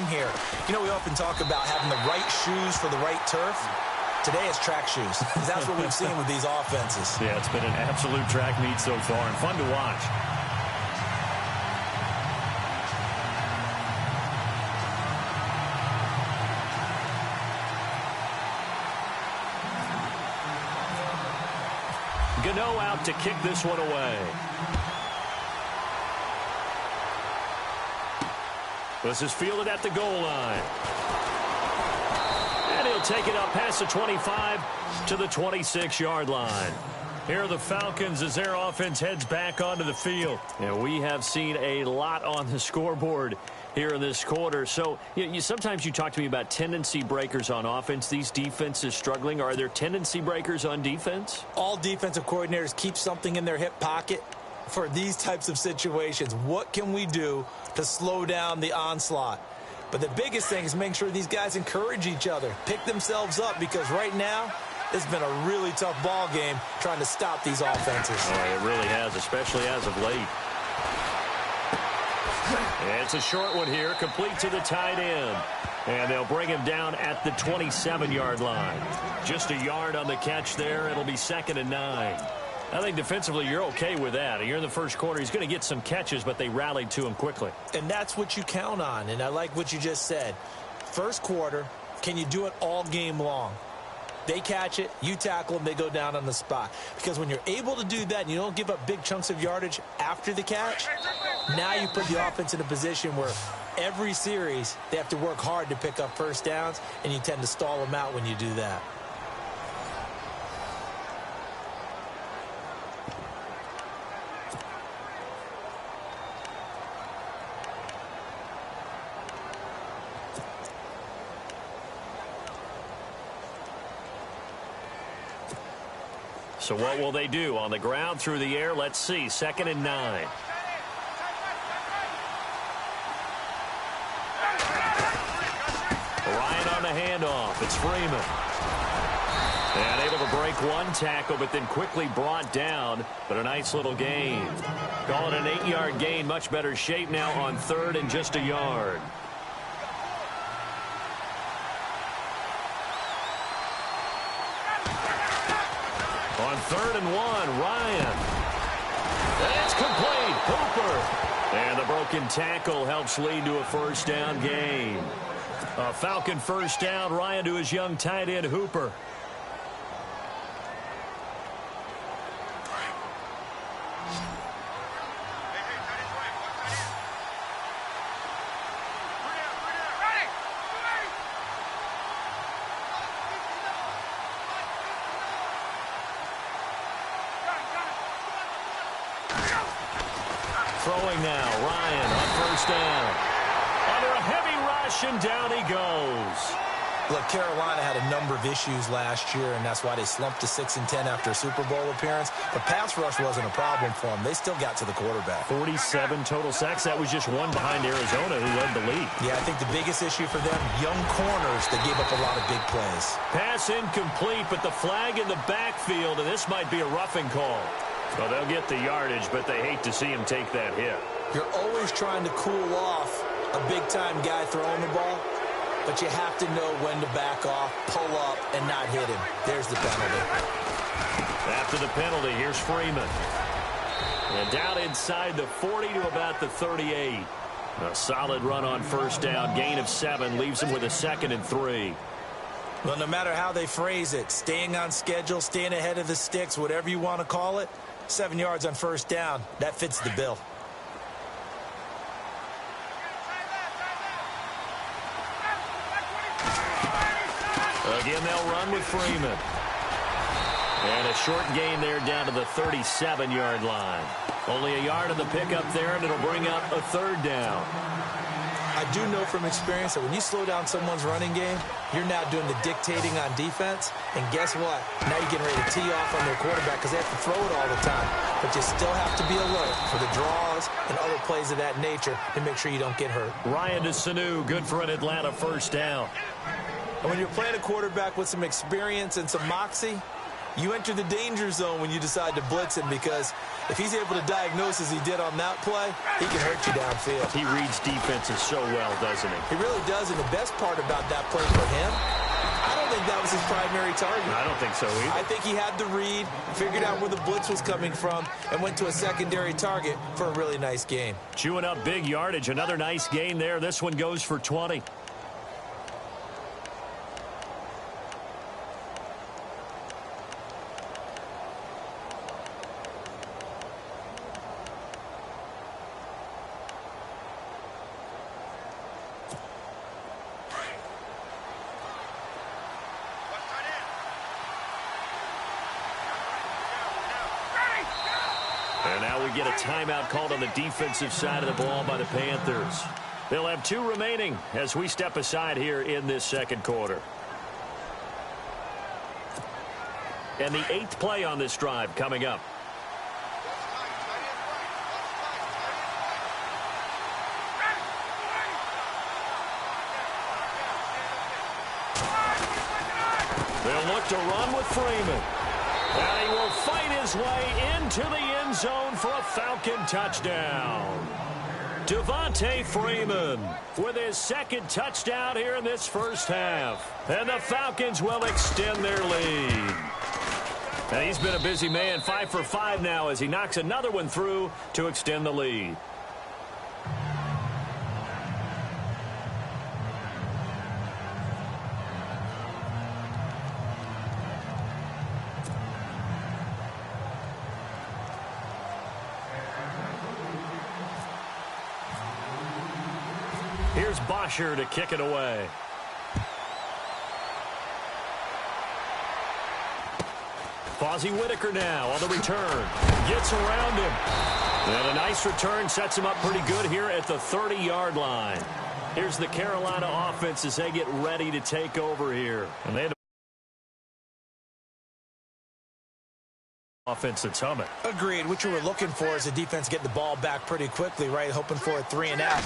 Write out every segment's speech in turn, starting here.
theme here. You know, we often talk about having the right shoes for the right turf. Today it's track shoes, because that's what we've seen with these offenses. Yeah, it's been an absolute track meet so far and fun to watch. Gano out to kick this one away. This is fielded at the goal line. And he'll take it up past the 25 to the 26-yard line. Here are the Falcons as their offense heads back onto the field. And we have seen a lot on the scoreboard here in this quarter. So sometimes you talk to me about tendency breakers on offense. These defenses struggling. Are there tendency breakers on defense? All defensive coordinators keep something in their hip pocket for these types of situations. What can we do to slow down the onslaught? But the biggest thing is make sure these guys encourage each other, pick themselves up, because right now it's been a really tough ball game trying to stop these offenses. Oh, it really has, especially as of late. It's a short one here, complete to the tight end. And they'll bring him down at the 27-yard line. Just a yard on the catch there. It'll be 2nd and 9. I think defensively you're okay with that. You're in the first quarter. He's going to get some catches, but they rallied to him quickly. And that's what you count on, and I like what you just said. First quarter, can you do it all game long? They catch it, you tackle them, they go down on the spot. Because when you're able to do that and you don't give up big chunks of yardage after the catch, now you put the offense in a position where every series they have to work hard to pick up first downs, and you tend to stall them out when you do that. So what will they do? On the ground, through the air, let's see. 2nd and 9. Ryan on the handoff. It's Freeman. And able to break one tackle, but then quickly brought down. But a nice little gain. Call it an 8-yard gain. Much better shape now on 3rd and just a yard. On 3rd and 1, Ryan. And it's complete. Hooper. And the broken tackle helps lead to a first down gain. A Falcon first down. Ryan to his young tight end, Hooper. Throwing now, Ryan on first down. Under a heavy rush, and down he goes. Look, Carolina had a number of issues last year, and that's why they slumped to 6-10 after a Super Bowl appearance. But pass rush wasn't a problem for them. They still got to the quarterback. 47 total sacks. That was just one behind Arizona, who led the league. Yeah, I think the biggest issue for them, young corners that gave up a lot of big plays. Pass incomplete, but the flag in the backfield, and this might be a roughing call. Well, they'll get the yardage, but they hate to see him take that hit. You're always trying to cool off a big-time guy throwing the ball, but you have to know when to back off, pull up, and not hit him. There's the penalty. After the penalty, here's Freeman. And down inside the 40 to about the 38. A solid run on first down. Gain of 7 leaves him with a 2nd and 3. Well, no matter how they phrase it, staying on schedule, staying ahead of the sticks, whatever you want to call it, 7 yards on first down, that fits the bill. Again, they'll run with Freeman. And a short gain there down to the 37-yard line. Only a yard on the pickup there, and it'll bring up a 3rd down. I do know from experience that when you slow down someone's running game, you're now doing the dictating on defense. And guess what? Now you're getting ready to tee off on their quarterback because they have to throw it all the time. But you still have to be alert for the draws and other plays of that nature to make sure you don't get hurt. Ryan to Sanu, good for an Atlanta first down. And when you're playing a quarterback with some experience and some moxie, You enter the danger zone when you decide to blitz him, because if he's able to diagnose as he did on that play, he can hurt you downfield. He reads defenses so well, doesn't he? He really does, and the best part about that play for him, I don't think that was his primary target. I don't think so either. I think he had the read, figured out where the blitz was coming from, and went to a secondary target for a really nice gain. Chewing up big yardage. Another nice gain there. This one goes for 20. And now we get a timeout called on the defensive side of the ball by the Panthers. They'll have 2 remaining as we step aside here in this second quarter. And the 8th play on this drive coming up. They'll look to run with Freeman. And he will fight his way into the end zone for a Falcon touchdown. Devontae Freeman with his second touchdown here in this first half. And the Falcons will extend their lead. And he's been a busy man, 5 for 5 now as he knocks another one through to extend the lead. Here's Bosher to kick it away. Fozzie Whitaker now on the return. Gets around him. And a nice return sets him up pretty good here at the 30-yard line. Here's the Carolina offense as they get ready to take over here. And they had offense that's humming. Agreed. What you were looking for is the defense getting the ball back pretty quickly, right? Hoping for a 3-and-out.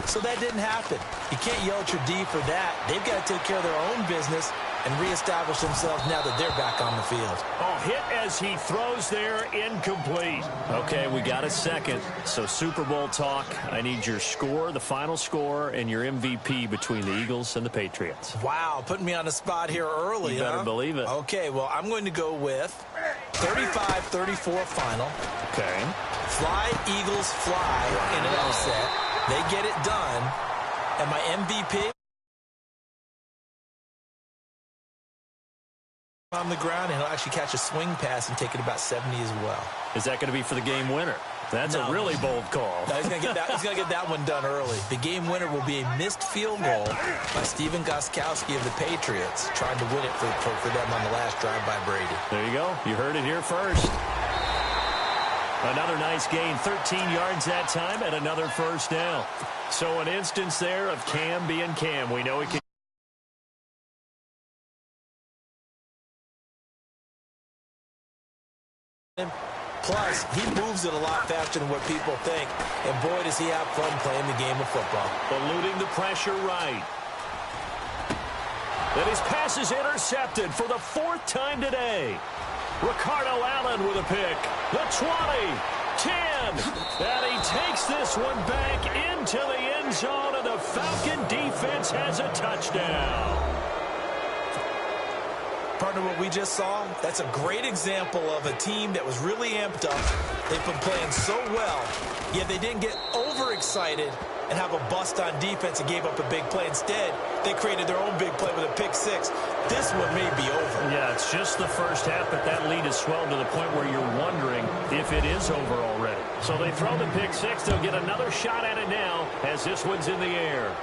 So that didn't happen. You can't yell at your D for that. They've got to take care of their own business and reestablish themselves now that they're back on the field. Oh, hit as he throws there, incomplete. Okay, we got a second. So Super Bowl talk. I need your score, the final score, and your MVP between the Eagles and the Patriots. Wow, putting me on the spot here early, You better believe it. Okay, well, I'm going to go with 35-34 final. Okay. Fly, Eagles, fly in an upset. They get it done. And my MVP on the ground, and he'll actually catch a swing pass and take it about 70 as well. Is that going to be for the game winner? That's a really bold call. No, he's going to get that one done early. The game winner will be a missed field goal by Steven Gostkowski of the Patriots, trying to win it for them on the last drive by Brady. There you go. You heard it here first. Another nice gain, 13 yards that time, and another first down. So an instance there of Cam being Cam. We know he can. Plus, he moves it a lot faster than what people think. And boy, does he have fun playing the game of football. Eluding the pressure right. And his pass is intercepted for the 4th time today. Ricardo Allen with a pick. The 20, 10. And he takes this one back into the end zone, and the Falcon defense has a touchdown. Partner, what we just saw, that's a great example of a team that was really amped up. They've been playing so well, yet they didn't get overexcited and have a bust on defense and gave up a big play. Instead, they created their own big play with a pick six. This one may be over. Yeah, it's just the first half, but that lead has swelled to the point where you're wondering if it is over already. So they throw the pick six. They'll get another shot at it now as this one's in the air.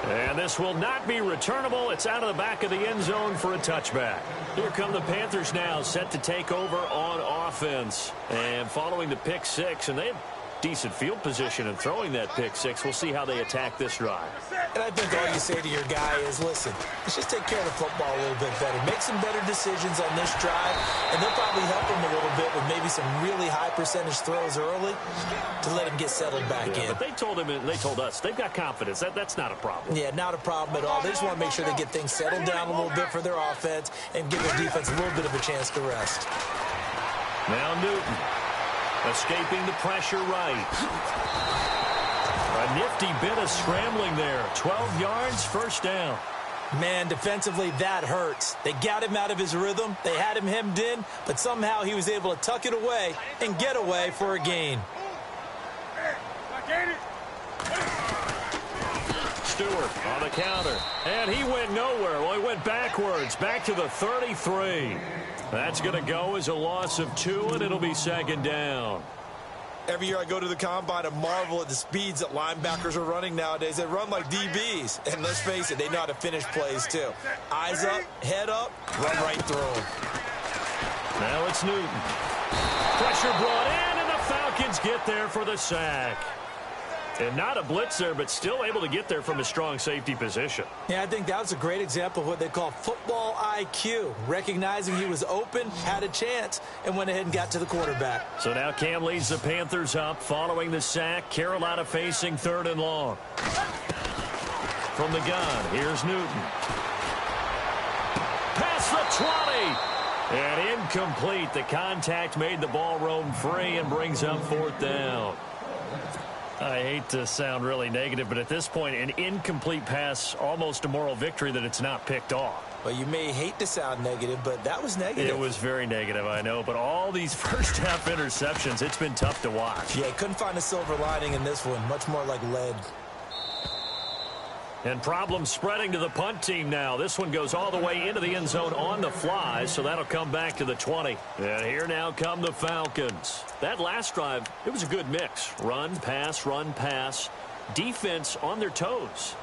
And this will not be returnable. It's out of the back of the end zone for a touchback. Here come the Panthers now, set to take over on offense. And following the pick six, and they've decent field position and throwing that pick six. We'll see how they attack this drive. And I think all you say to your guy is, listen, let's just take care of the football a little bit better. Make some better decisions on this drive, and they'll probably help him a little bit with maybe some really high percentage throws early to let him get settled back in. But they told him, and they told us, they've got confidence. That's not a problem. Yeah, not a problem at all. They just want to make sure they get things settled down a little bit for their offense and give their defense a little bit of a chance to rest. Now Newton, escaping the pressure right. A nifty bit of scrambling there. 12 yards, first down. Man, defensively, that hurts. They got him out of his rhythm. They had him hemmed in, but somehow he was able to tuck it away and get away for a gain. Stewart on the counter, and he went nowhere. Well, he went backwards, back to the 33. That's going to go as a loss of 2, and it'll be second down. Every year I go to the combine and marvel at the speeds that linebackers are running nowadays. They run like DBs. And let's face it, they know how to finish plays too. Eyes up, head up, run right through them. Now it's Newton. Pressure brought in, and the Falcons get there for the sack. And not a blitz there, but still able to get there from a strong safety position. Yeah, I think that was a great example of what they call football IQ. Recognizing he was open, had a chance, and went ahead and got to the quarterback. So now Cam leads the Panthers up following the sack. Carolina facing 3rd and long. From the gun, here's Newton. Past the 20. And incomplete. The contact made the ball roam free and brings up 4th down. I hate to sound really negative, but at this point, an incomplete pass, almost a moral victory that it's not picked off. Well, you may hate to sound negative, but that was negative. It was very negative, I know, but all these first-half interceptions, it's been tough to watch. Yeah, couldn't find a silver lining in this one. Much more like lead. And problems spreading to the punt team now. This one goes all the way into the end zone on the fly, so that'll come back to the 20. And here now come the Falcons. That last drive, it was a good mix. Run, pass, defense on their toes.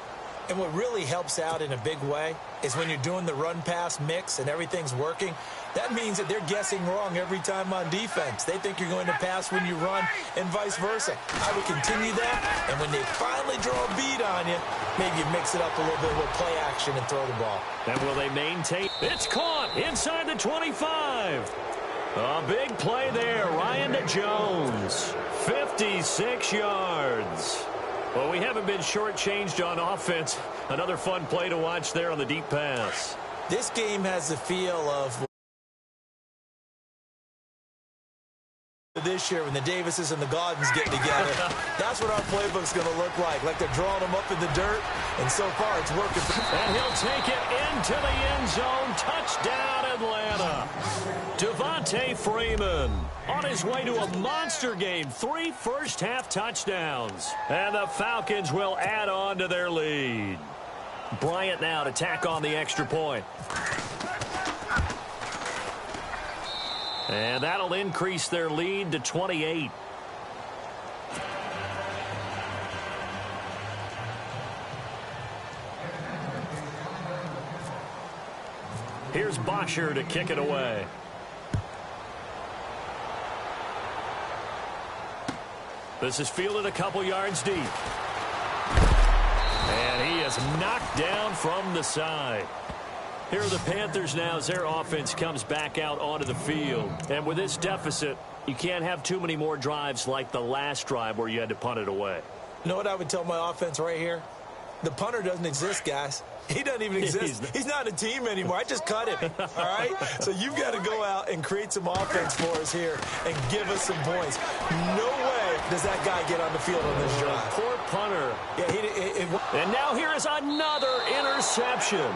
And what really helps out in a big way is when you're doing the run-pass mix and everything's working, that means that they're guessing wrong every time on defense. They think you're going to pass when you run and vice versa. I would continue that, and when they finally draw a beat on you, maybe you mix it up a little bit with play action and throw the ball. And will they maintain? It's caught inside the 25. A big play there. Ryan to Jones. 56 yards. Well, we haven't been shortchanged on offense. Another fun play to watch there on the deep pass. This game has the feel of this year when the Davises and the Gaudens get together. That's what our playbook's going to look like they're drawing them up in the dirt, and so far it's working. And he'll take it into the end zone. Touchdown, Atlanta. Devontae Freeman on his way to a monster game. 3 first-half touchdowns. And the Falcons will add on to their lead. Bryant now to tack on the extra point. And that'll increase their lead to 28. Here's Bosher to kick it away. This is fielded a couple yards deep. And he is knocked down from the side. Here are the Panthers now as their offense comes back out onto the field. And with this deficit, you can't have too many more drives like the last drive where you had to punt it away. You know what I would tell my offense right here? The punter doesn't exist, guys. He doesn't even exist. He's not a team anymore. I just cut him, all right? So you've got to go out and create some offense for us here and give us some points. No way does that guy get on the field on this drive. Poor punter. Yeah, and now here is another interception.